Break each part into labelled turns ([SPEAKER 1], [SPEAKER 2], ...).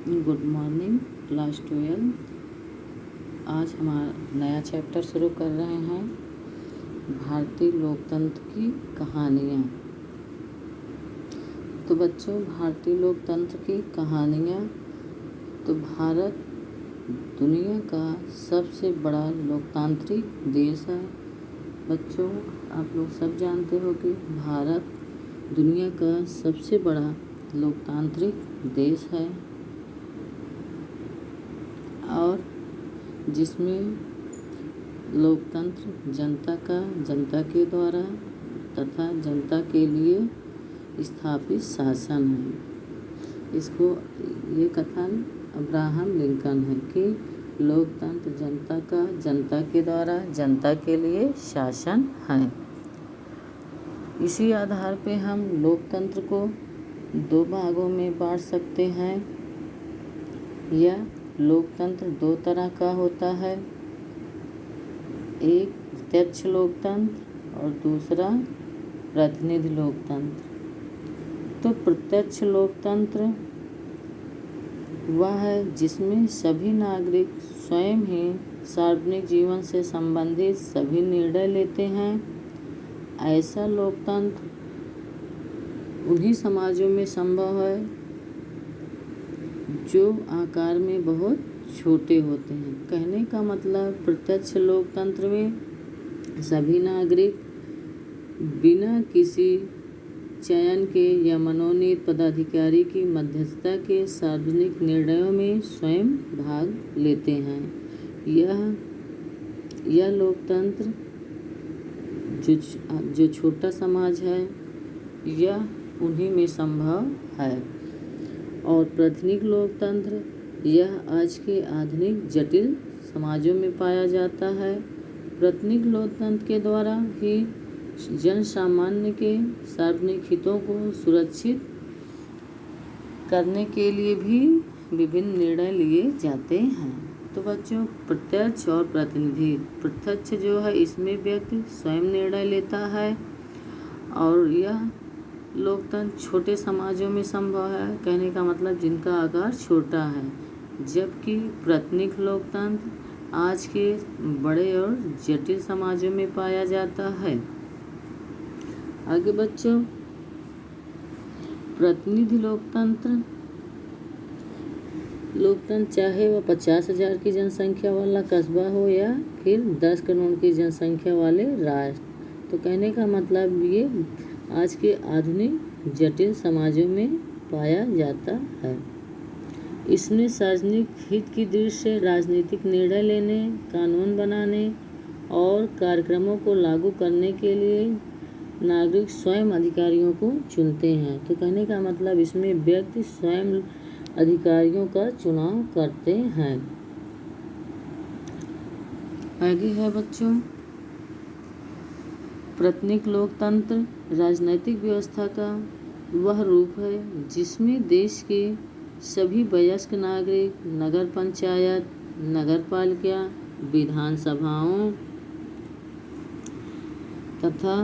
[SPEAKER 1] Good morning class 12। आज हमारा नया चैप्टर शुरू कर रहे हैं, भारतीय लोकतंत्र की कहानियाँ। तो बच्चों, भारतीय लोकतंत्र की कहानियाँ। तो भारत दुनिया का सबसे बड़ा लोकतांत्रिक देश है। बच्चों, आप लोग सब जानते हो कि भारत दुनिया का सबसे बड़ा लोकतांत्रिक देश है और जिसमें लोकतंत्र जनता के द्वारा तथा जनता के लिए स्थापित शासन है। इसको ये कथन अब्राहम लिंकन है कि लोकतंत्र जनता के द्वारा जनता के लिए शासन है। इसी आधार पे हम लोकतंत्र को दो भागों में बांट सकते हैं। यह लोकतंत्र दो तरह का होता है, एक प्रत्यक्ष लोकतंत्र और दूसरा प्रतिनिधि लोकतंत्र। तो प्रत्यक्ष लोकतंत्र वह है जिसमें सभी नागरिक स्वयं ही सार्वजनिक जीवन से संबंधित सभी निर्णय लेते हैं। ऐसा लोकतंत्र उन्हीं समाजों में संभव है जो आकार में बहुत छोटे होते हैं। कहने का मतलब, प्रत्यक्ष लोकतंत्र में सभी नागरिक बिना किसी चयन के या मनोनीत पदाधिकारी की मध्यस्थता के सार्वजनिक निर्णयों में स्वयं भाग लेते हैं। यह लोकतंत्र जो छोटा समाज है, यह उन्हीं में संभव है। और प्रतिनिधि लोकतंत्र यह आज के आधुनिक जटिल समाजों में पाया जाता है। प्रतिनिधि लोकतंत्र के द्वारा ही जन सामान्य के सार्वजनिक हितों को सुरक्षित करने के लिए भी विभिन्न निर्णय लिए जाते हैं। तो बच्चों, प्रत्यक्ष और प्रतिनिधि। प्रत्यक्ष जो है, इसमें व्यक्ति स्वयं निर्णय लेता है और यह लोकतंत्र छोटे समाजों में संभव है। कहने का मतलब जिनका आकार छोटा है, जबकि प्रतिनिधि लोकतंत्र आज के बड़े और जटिल समाजों में पाया जाता है। आगे बच्चों, प्रतिनिधि लोकतंत्र चाहे वह 50,000 की जनसंख्या वाला कस्बा हो या फिर 10 करोड़ की जनसंख्या वाले राष्ट्र। तो कहने का मतलब ये आज के आधुनिक जटिल समाजों में पाया जाता है। इसमें सार्वजनिक हित की दृष्टि से राजनीतिक निर्णय लेने, कानून बनाने और कार्यक्रमों को लागू करने के लिए नागरिक स्वयं अधिकारियों को चुनते हैं। तो कहने का मतलब इसमें व्यक्ति स्वयं अधिकारियों का चुनाव करते हैं। आगे है बच्चों, प्रतिनिधि लोकतंत्र राजनीतिक व्यवस्था का वह रूप है जिसमें देश के सभी वयस्क नागरिक नगर पंचायत, नगर पालिका, विधानसभाओं तथा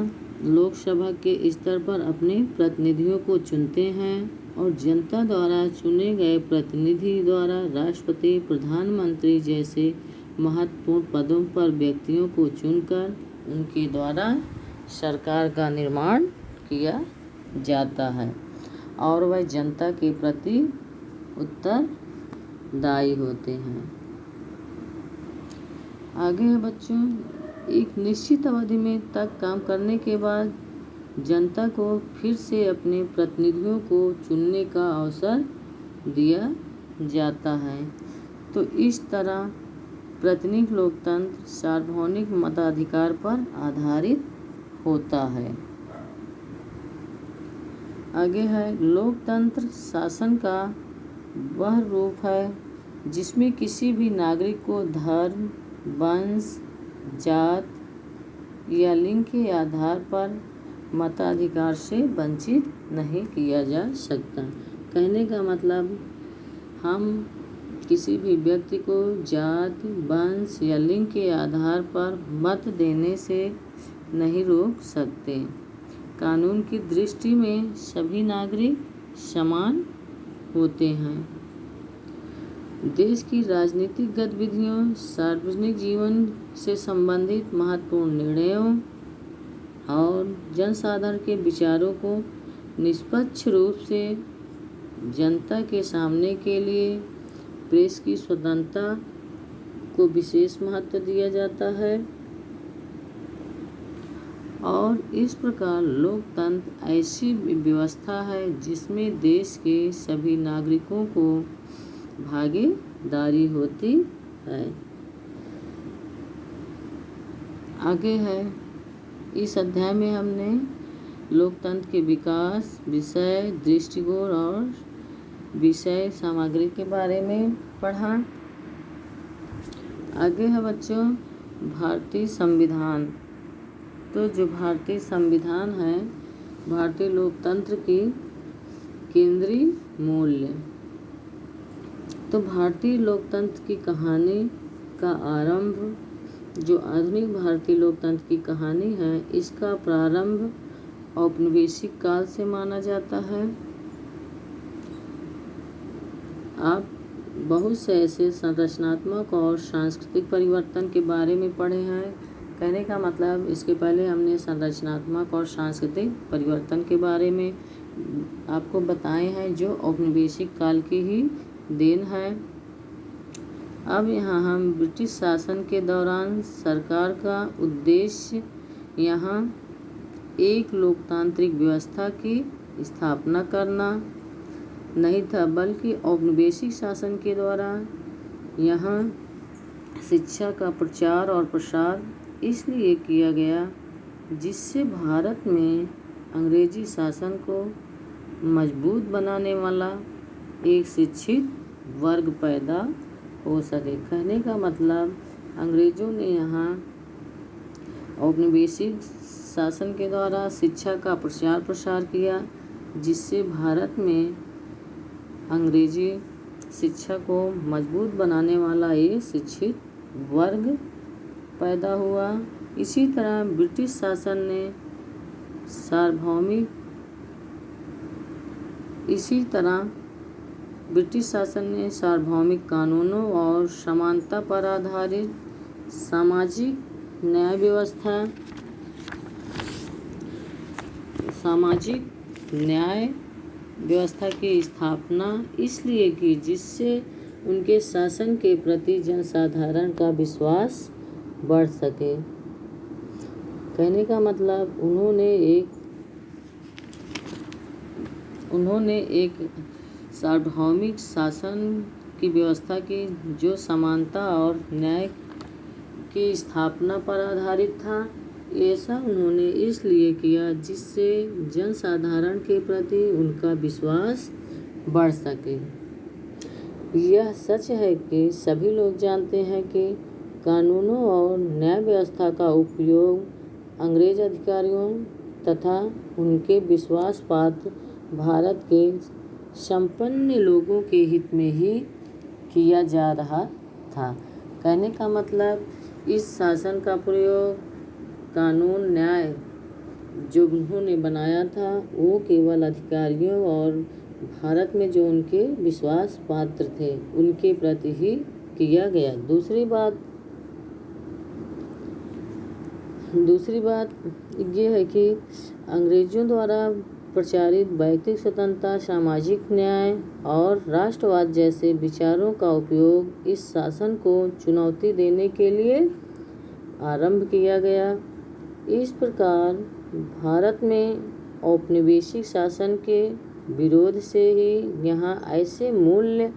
[SPEAKER 1] लोकसभा के स्तर पर अपने प्रतिनिधियों को चुनते हैं और जनता द्वारा चुने गए प्रतिनिधि द्वारा राष्ट्रपति, प्रधानमंत्री जैसे महत्वपूर्ण पदों पर व्यक्तियों को चुनकर उनके द्वारा सरकार का निर्माण किया जाता है और वह जनता के प्रति उत्तरदायी होते हैं। आगे है बच्चों, एक निश्चित अवधि में तक काम करने के बाद जनता को फिर से अपने प्रतिनिधियों को चुनने का अवसर दिया जाता है। तो इस तरह प्रतिनिधि लोकतंत्र सार्वभौमिक मताधिकार पर आधारित होता है। आगे है, लोकतंत्र शासन का वह रूप है जिसमें किसी भी नागरिक को धर्म, वंश, जात या लिंग के आधार पर मताधिकार से वंचित नहीं किया जा सकता। कहने का मतलब, हम किसी भी व्यक्ति को जात, वंश या लिंग के आधार पर मत देने से नहीं रोक सकते। कानून की दृष्टि में सभी नागरिक समान होते हैं। देश की राजनीतिक गतिविधियों, सार्वजनिक जीवन से संबंधित महत्वपूर्ण निर्णयों और जनसाधारण के विचारों को निष्पक्ष रूप से जनता के सामने के लिए प्रेस की स्वतंत्रता को विशेष महत्व दिया जाता है। और इस प्रकार लोकतंत्र ऐसी व्यवस्था है जिसमें देश के सभी नागरिकों को भागीदारी होती है। आगे है, इस अध्याय में हमने लोकतंत्र के विकास, विषय, दृष्टिकोण और विषय सामग्री के बारे में पढ़ा। आगे है बच्चों भारतीय संविधान। तो जो भारतीय संविधान है, भारतीय लोकतंत्र की केंद्रीय मूल्य। तो भारतीय लोकतंत्र की कहानी का आरंभ, जो आधुनिक भारतीय लोकतंत्र की कहानी है, इसका प्रारंभ औपनिवेशिक काल से माना जाता है। आप बहुत से ऐसे संरचनात्मक और सांस्कृतिक परिवर्तन के बारे में पढ़े हैं। कहने का मतलब, इसके पहले हमने संरचनात्मक और सांस्कृतिक परिवर्तन के बारे में आपको बताए हैं, जो औपनिवेशिक काल की ही देन है। अब यहाँ हम ब्रिटिश शासन के दौरान सरकार का उद्देश्य यहाँ एक लोकतांत्रिक व्यवस्था की स्थापना करना नहीं था, बल्कि औपनिवेशिक शासन के द्वारा यहाँ शिक्षा का प्रचार और प्रसार इसलिए किया गया जिससे भारत में अंग्रेजी शासन को मजबूत बनाने वाला एक शिक्षित वर्ग पैदा हो सके। कहने का मतलब, अंग्रेजों ने यहाँ औपनिवेशिक शासन के द्वारा शिक्षा का प्रचार प्रसार किया, जिससे भारत में अंग्रेजी शिक्षा को मजबूत बनाने वाला एक शिक्षित वर्ग पैदा हुआ। इसी तरह ब्रिटिश शासन ने सार्वभौमिक कानूनों और समानता पर आधारित सामाजिक न्याय व्यवस्था की स्थापना इसलिए की जिससे उनके शासन के प्रति जनसाधारण का विश्वास बढ़ सके। कहने का मतलब, उन्होंने एक सार्वभौमिक शासन की व्यवस्था की जो समानता और न्याय की स्थापना पर आधारित था। ऐसा उन्होंने इसलिए किया जिससे जनसाधारण के प्रति उनका विश्वास बढ़ सके। यह सच है कि सभी लोग जानते हैं कि कानूनों और न्याय व्यवस्था का उपयोग अंग्रेज अधिकारियों तथा उनके विश्वास पात्र भारत के संपन्न लोगों के हित में ही किया जा रहा था। कहने का मतलब, इस शासन का प्रयोग कानून न्याय जो उन्होंने बनाया था वो केवल अधिकारियों और भारत में जो उनके विश्वास पात्र थे उनके प्रति ही किया गया। दूसरी बात ये है कि अंग्रेजों द्वारा प्रचारित व्यक्तिगत स्वतंत्रता, सामाजिक न्याय और राष्ट्रवाद जैसे विचारों का उपयोग इस शासन को चुनौती देने के लिए आरंभ किया गया। इस प्रकार भारत में औपनिवेशिक शासन के विरोध से ही यहाँ ऐसे मूल्य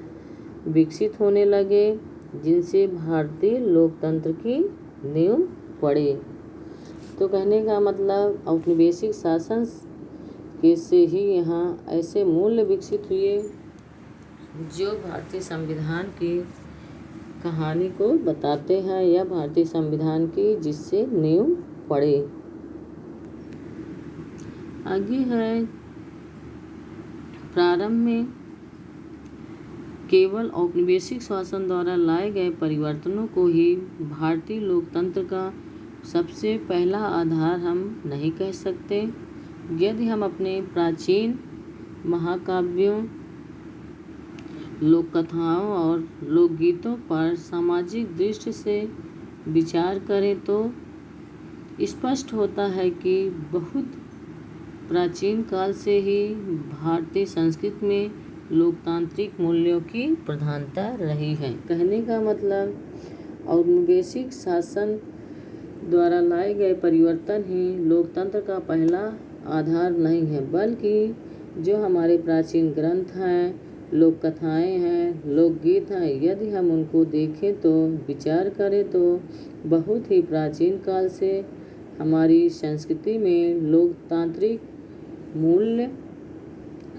[SPEAKER 1] विकसित होने लगे जिनसे भारतीय लोकतंत्र की नींव पड़ी। तो कहने का मतलब, औपनिवेशिक शासन के से ही यहाँ ऐसे मूल्य विकसित हुए जो भारतीय संविधान की कहानी को बताते हैं, या भारतीय संविधान की जिससे नींव पड़े। आगे है, प्रारंभ में केवल औपनिवेशिक शासन द्वारा लाए गए परिवर्तनों को ही भारतीय लोकतंत्र का सबसे पहला आधार हम नहीं कह सकते। यदि हम अपने प्राचीन महाकाव्यों लोक कथाओं और लोकगीतों पर सामाजिक दृष्टि से विचार करें तो स्पष्ट होता है कि बहुत प्राचीन काल से ही भारतीय संस्कृति में लोकतांत्रिक मूल्यों की प्रधानता रही है। कहने का मतलब औपनिवेशिक शासन द्वारा लाए गए परिवर्तन ही लोकतंत्र का पहला आधार नहीं है, बल्कि जो हमारे प्राचीन ग्रंथ हैं, लोक कथाएँ हैं, लोकगीत हैं, यदि हम उनको देखें तो विचार करें तो बहुत ही प्राचीन काल से हमारी संस्कृति में लोकतांत्रिक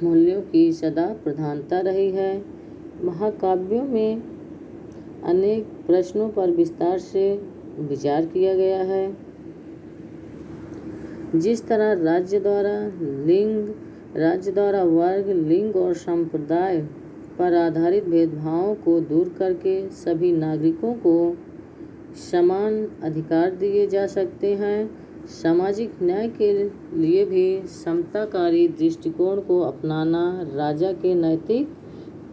[SPEAKER 1] मूल्यों की सदा प्रधानता रही है। महाकाव्यों में अनेक प्रश्नों पर विस्तार से विचार किया गया है। जिस तरह राज्य द्वारा वर्ग, लिंग और संप्रदाय पर आधारित भेदभावों को दूर करके सभी नागरिकों को समान अधिकार दिए जा सकते हैं, सामाजिक न्याय के लिए भी समताकारी दृष्टिकोण को अपनाना राजा के नैतिक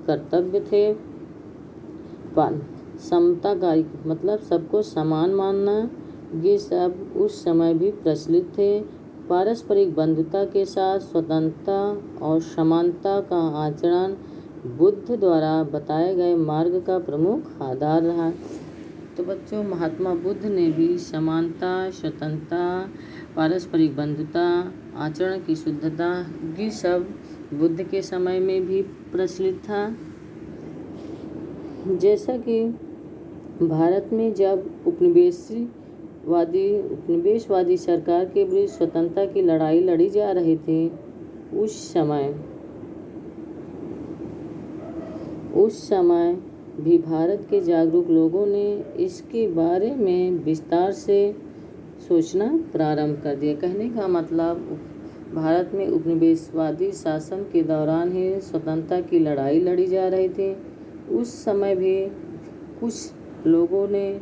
[SPEAKER 1] कर्तव्य थे। समताकारी मतलब सबको समान मानना, ये सब उस समय भी प्रचलित थे। पारस्परिक बंधुता के साथ स्वतंत्रता और समानता का आचरण बुद्ध द्वारा बताए गए मार्ग का प्रमुख आधार रहा। तो बच्चों, महात्मा बुद्ध ने भी समानता, स्वतंत्रता, पारस्परिक बंधुता, आचरण की शुद्धता, ये सब बुद्ध के समय में भी प्रचलित था। जैसा कि भारत में जब उपनिवेशवादी सरकार के विरुद्ध स्वतंत्रता की लड़ाई लड़ी जा रही थी, उस समय भी भारत के जागरूक लोगों ने इसके बारे में विस्तार से सोचना प्रारंभ कर दिया। कहने का मतलब भारत में उपनिवेशवादी शासन के दौरान ही स्वतंत्रता की लड़ाई लड़ी जा रही थी। उस समय भी कुछ लोगों ने,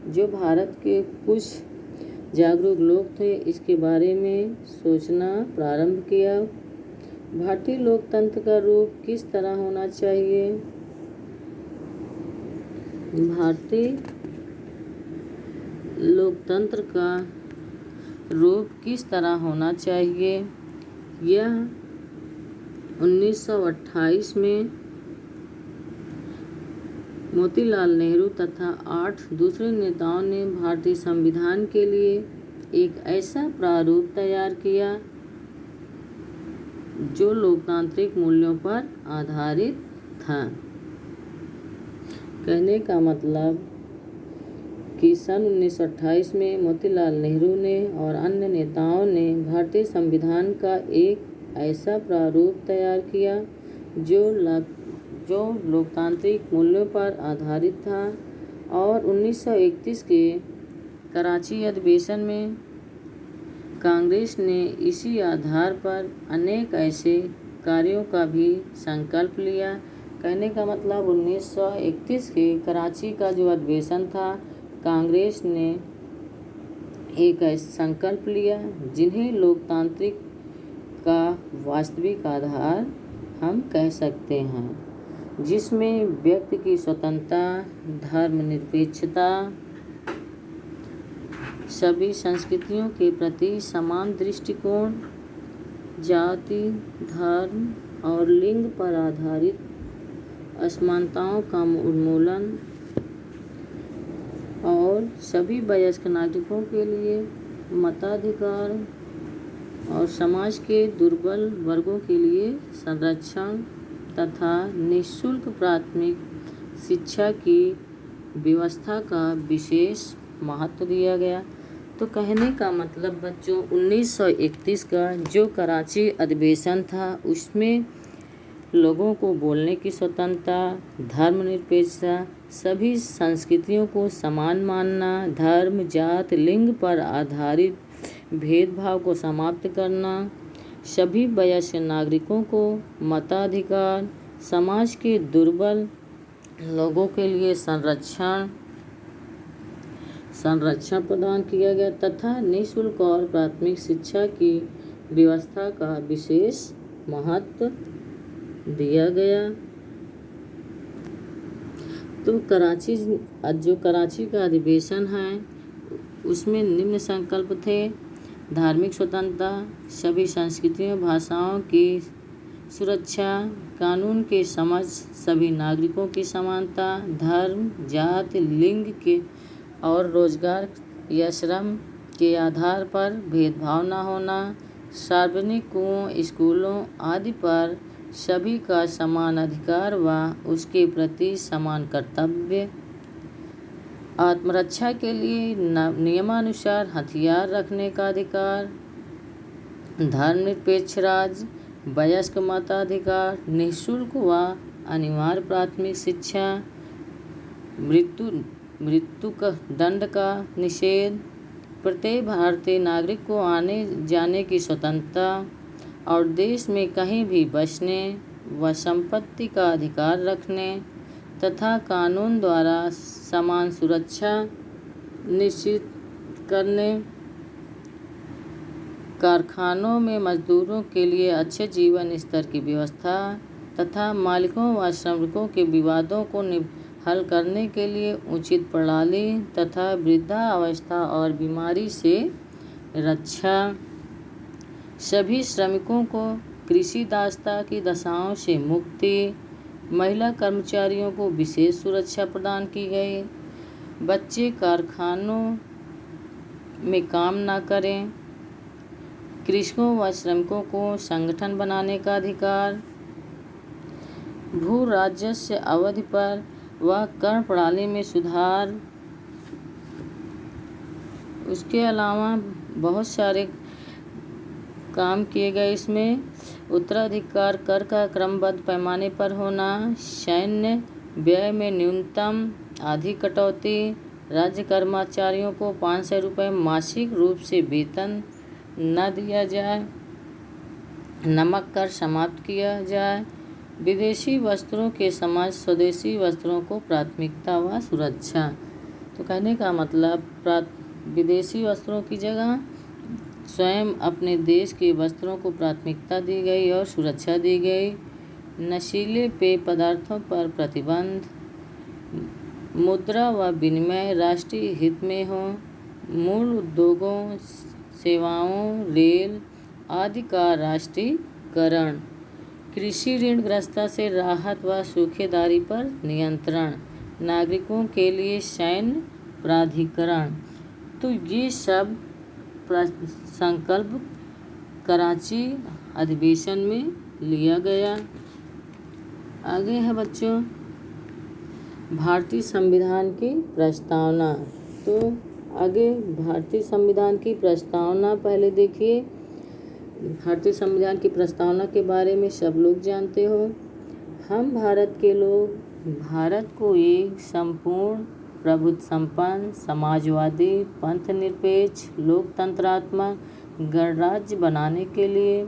[SPEAKER 1] जो भारत के कुछ जागरूक लोग थे, इसके बारे में सोचना प्रारंभ किया। भारतीय लोकतंत्र का रूप किस तरह होना चाहिए? भारतीय लोकतंत्र का रूप किस तरह होना चाहिए? यह 1928 में मोतीलाल नेहरू तथा 8 दूसरे नेताओं ने भारतीय संविधान के लिए एक ऐसा प्रारूप तैयार किया जो लोकतांत्रिक मूल्यों पर आधारित था। कहने का मतलब कि सन 1928 में मोतीलाल नेहरू ने और अन्य नेताओं ने भारतीय संविधान का एक ऐसा प्रारूप तैयार किया जो लोकतांत्रिक मूल्यों पर आधारित था, और 1931 के कराची अधिवेशन में कांग्रेस ने इसी आधार पर अनेक ऐसे कार्यों का भी संकल्प लिया। कहने का मतलब 1931 के कराची का जो अधिवेशन था, कांग्रेस ने एक ऐसा संकल्प लिया जिन्हें लोकतांत्रिक का वास्तविक आधार हम कह सकते हैं, जिसमें व्यक्ति की स्वतंत्रता, धर्मनिरपेक्षता, सभी संस्कृतियों के प्रति समान दृष्टिकोण, जाति, धर्म और लिंग पर आधारित असमानताओं का उन्मूलन और सभी वयस्क नागरिकों के लिए मताधिकार और समाज के दुर्बल वर्गों के लिए संरक्षण तथा निःशुल्क प्राथमिक शिक्षा की व्यवस्था का विशेष महत्व दिया गया। तो कहने का मतलब बच्चों, 1931 का जो कराची अधिवेशन था, उसमें लोगों को बोलने की स्वतंत्रता, धर्मनिरपेक्षता, सभी संस्कृतियों को समान मानना, धर्म, जात, लिंग पर आधारित भेदभाव को समाप्त करना, सभी वयस्क नागरिकों को मताधिकार, समाज के दुर्बल लोगों के लिए संरक्षण प्रदान किया गया तथा निःशुल्क और प्राथमिक शिक्षा की व्यवस्था का विशेष महत्व दिया गया। तो जो कराची का अधिवेशन है उसमें निम्न संकल्प थे: धार्मिक स्वतंत्रता, सभी संस्कृतियों भाषाओं की सुरक्षा, कानून के समझ, सभी नागरिकों की समानता, धर्म, जाति, लिंग के और रोजगार या श्रम के आधार पर भेदभाव न होना, सार्वजनिक कुओं, स्कूलों आदि पर सभी का समान अधिकार व उसके प्रति समान कर्तव्य, आत्मरक्षा के लिए नियमानुसार हथियार रखने का अधिकार, धर्मनिरपेक्ष राज्य, वयस्क मताधिकार, निःशुल्क व अनिवार्य प्राथमिक शिक्षा, मृत्यु दंड का निषेध, प्रत्येक भारतीय नागरिक को आने जाने की स्वतंत्रता और देश में कहीं भी बसने व संपत्ति का अधिकार रखने तथा कानून द्वारा समान सुरक्षा निश्चित करने, कारखानों में मजदूरों के लिए अच्छे जीवन स्तर की व्यवस्था तथा मालिकों व श्रमिकों के विवादों को हल करने के लिए उचित प्रणाली तथा वृद्धावस्था और बीमारी से रक्षा, सभी श्रमिकों को कृषि दासता की दशाओं से मुक्ति, महिला कर्मचारियों को विशेष सुरक्षा प्रदान की गई, बच्चे कारखानों में काम न करें, कृषकों व श्रमिकों को संगठन बनाने का अधिकार, भू राजस्व अवधि पर व कर प्रणाली में सुधार। उसके अलावा बहुत सारे काम किए गए। इसमें उत्तराधिकार कर का क्रमबद्ध पैमाने पर होना, सैन्य व्यय में न्यूनतम आधी कटौती, राज्य कर्मचारियों को 500 रुपये मासिक रूप से वेतन न दिया जाए, नमक कर समाप्त किया जाए, विदेशी वस्त्रों के समझ स्वदेशी वस्त्रों को प्राथमिकता व सुरक्षा। तो कहने का मतलब विदेशी वस्त्रों की जगह स्वयं अपने देश के वस्त्रों को प्राथमिकता दी गई और सुरक्षा दी गई, नशीले पेय पदार्थों पर प्रतिबंध, मुद्रा व विनिमय राष्ट्रीय हित में हो, मूल उद्योगों, सेवाओं, रेल आदि का राष्ट्रीयकरण, कृषि ऋणग्रस्तता से राहत व सूखेदारी पर नियंत्रण, नागरिकों के लिए सैन्य प्राधिकरण। तो ये सब संकल्प कराची अधिवेशन में लिया गया। आगे है बच्चों भारतीय संविधान की प्रस्तावना। तो आगे भारतीय संविधान की प्रस्तावना पहले देखिए। भारतीय संविधान की प्रस्तावना के बारे में सब लोग जानते हो। हम भारत के लोग भारत को एक संपूर्ण प्रभुत्व संपन्न समाजवादी पंथनिरपेक्ष लोकतंत्रात्मक गणराज्य बनाने के लिए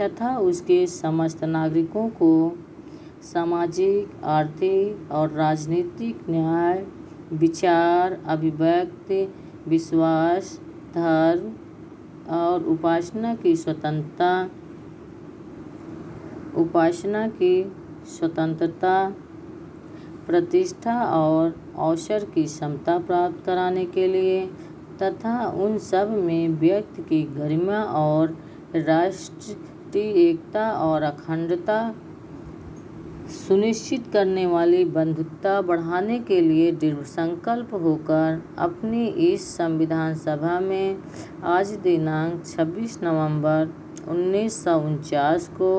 [SPEAKER 1] तथा उसके समस्त नागरिकों को सामाजिक, आर्थिक और राजनीतिक न्याय, विचार, अभिव्यक्ति, विश्वास, धर्म और उपासना की स्वतंत्रता, प्रतिष्ठा और अवसर की समता प्राप्त कराने के लिए तथा उन सब में व्यक्ति की गरिमा और राष्ट्रीय एकता और अखंडता सुनिश्चित करने वाली बंधुता बढ़ाने के लिए दृढ़ संकल्प होकर अपनी इस संविधान सभा में आज दिनांक 26 नवंबर 1949 को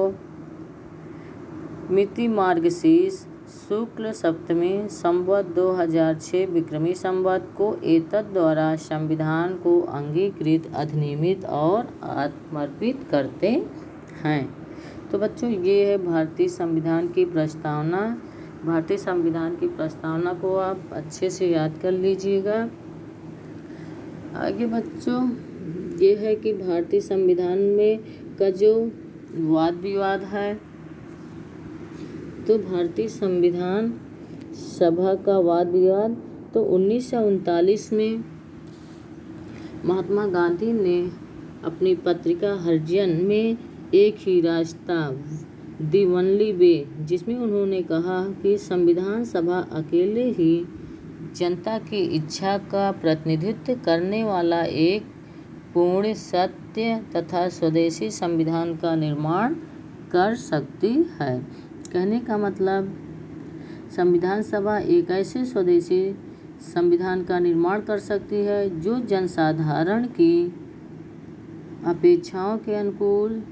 [SPEAKER 1] मिति मार्गशीर्ष शुक्ल सप्तमी संवत 2006 विक्रमी संवत को एतद द्वारा संविधान को अंगीकृत, अधिनियमित और आत्मर्पित करते हैं। तो बच्चों ये है भारतीय संविधान की प्रस्तावना। भारतीय संविधान की प्रस्तावना को आप अच्छे से याद कर लीजिएगा। आगे बच्चों ये है कि भारतीय संविधान में का जो वाद विवाद है, तो भारतीय संविधान सभा का वाद विवाद तो 1939 में महात्मा गांधी ने अपनी पत्रिका हरिजन में एक ही रास्ता दी ओनली वे, जिसमें उन्होंने कहा कि संविधान सभा अकेले ही जनता की इच्छा का प्रतिनिधित्व करने वाला एक पूर्ण, सत्य तथा स्वदेशी संविधान का निर्माण कर सकती है। कहने का मतलब संविधान सभा एक ऐसे स्वदेशी संविधान का निर्माण कर सकती है जो जनसाधारण की अपेक्षाओं के अनुकूल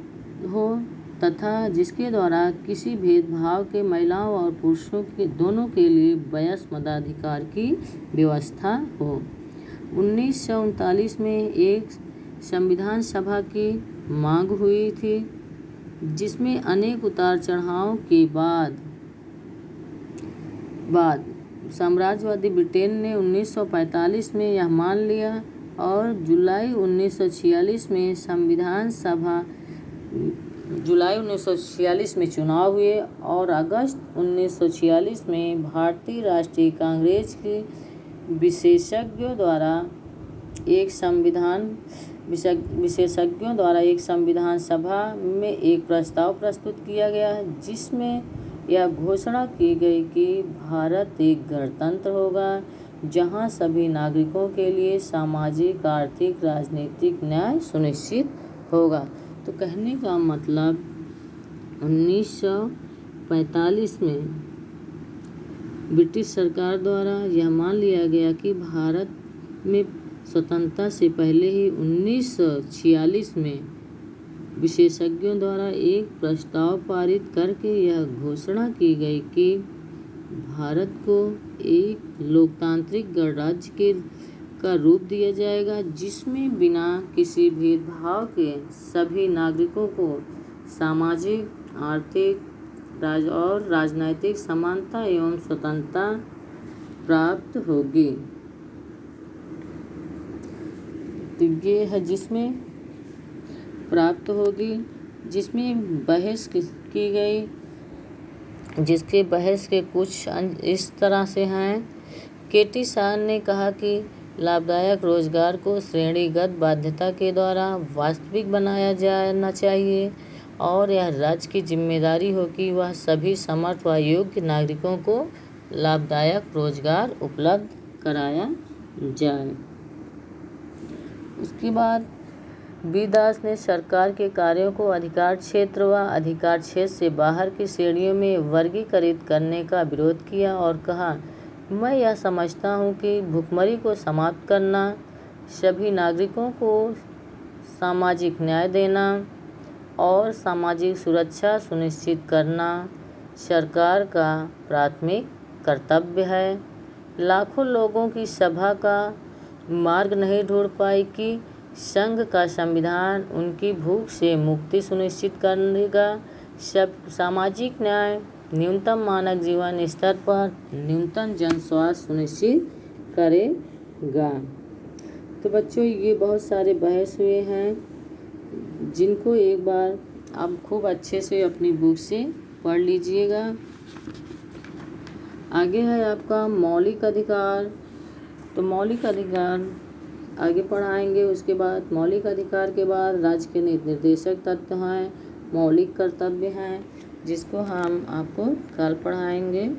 [SPEAKER 1] हो तथा जिसके द्वारा किसी भेदभाव के महिलाओं और पुरुषों के दोनों के लिए वयस्क मताधिकार की व्यवस्था हो। 1939 में एक संविधान सभा की मांग हुई थी, जिसमें अनेक उतार चढ़ावों के बाद साम्राज्यवादी ब्रिटेन ने 1945 में यह मान लिया और जुलाई 1946 में चुनाव हुए और अगस्त 1946 में भारतीय राष्ट्रीय कांग्रेस के विशेषज्ञों द्वारा एक संविधान सभा में एक प्रस्ताव प्रस्तुत किया गया, जिसमें यह घोषणा की गई कि भारत एक गणतंत्र होगा जहां सभी नागरिकों के लिए सामाजिक, आर्थिक, राजनीतिक न्याय सुनिश्चित होगा। तो कहने का मतलब 1945 में ब्रिटिश सरकार द्वारा यह मान लिया गया कि भारत में स्वतंत्रता से पहले ही 1946 में विशेषज्ञों द्वारा एक प्रस्ताव पारित करके यह घोषणा की गई कि भारत को एक लोकतांत्रिक गणराज्य का रूप दिया जाएगा, जिसमें बिना किसी भेदभाव के सभी नागरिकों को सामाजिक, आर्थिक और राजनैतिक समानता एवं स्वतंत्रता प्राप्त होगी। तो ये है जिसमें बहस की गई, जिसके बहस के कुछ इस तरह से हैं। केटी शाह ने कहा कि लाभदायक रोजगार को श्रेणीगत बाध्यता के द्वारा वास्तविक बनाया जाना चाहिए और यह राज्य की जिम्मेदारी हो कि वह सभी समर्थ व योग्य नागरिकों को लाभदायक रोजगार उपलब्ध कराया जाए। उसके बाद बी दास ने सरकार के कार्यों को अधिकार क्षेत्र व अधिकार क्षेत्र से बाहर की श्रेणियों में वर्गीकृत करने का विरोध किया और कहा, मैं यह समझता हूँ कि भुखमरी को समाप्त करना, सभी नागरिकों को सामाजिक न्याय देना और सामाजिक सुरक्षा सुनिश्चित करना सरकार का प्राथमिक कर्तव्य है। लाखों लोगों की सभा का मार्ग नहीं ढूंढ पाई कि संघ का संविधान उनकी भूख से मुक्ति सुनिश्चित करेगा, सामाजिक न्याय, न्यूनतम मानक जीवन स्तर पर न्यूनतम जन स्वास्थ्य सुनिश्चित करेगा। तो बच्चों, ये बहुत सारे बहस हुए हैं, जिनको एक बार आप खूब अच्छे से अपनी बुक से पढ़ लीजिएगा। आगे है आपका मौलिक अधिकार। तो मौलिक अधिकार आगे पढ़ाएंगे। उसके बाद मौलिक अधिकार के बाद राज्य के निर्देशक तत्व हैं, मौलिक कर्तव्य हैं, जिसको हम आपको कल पढ़ाएंगे।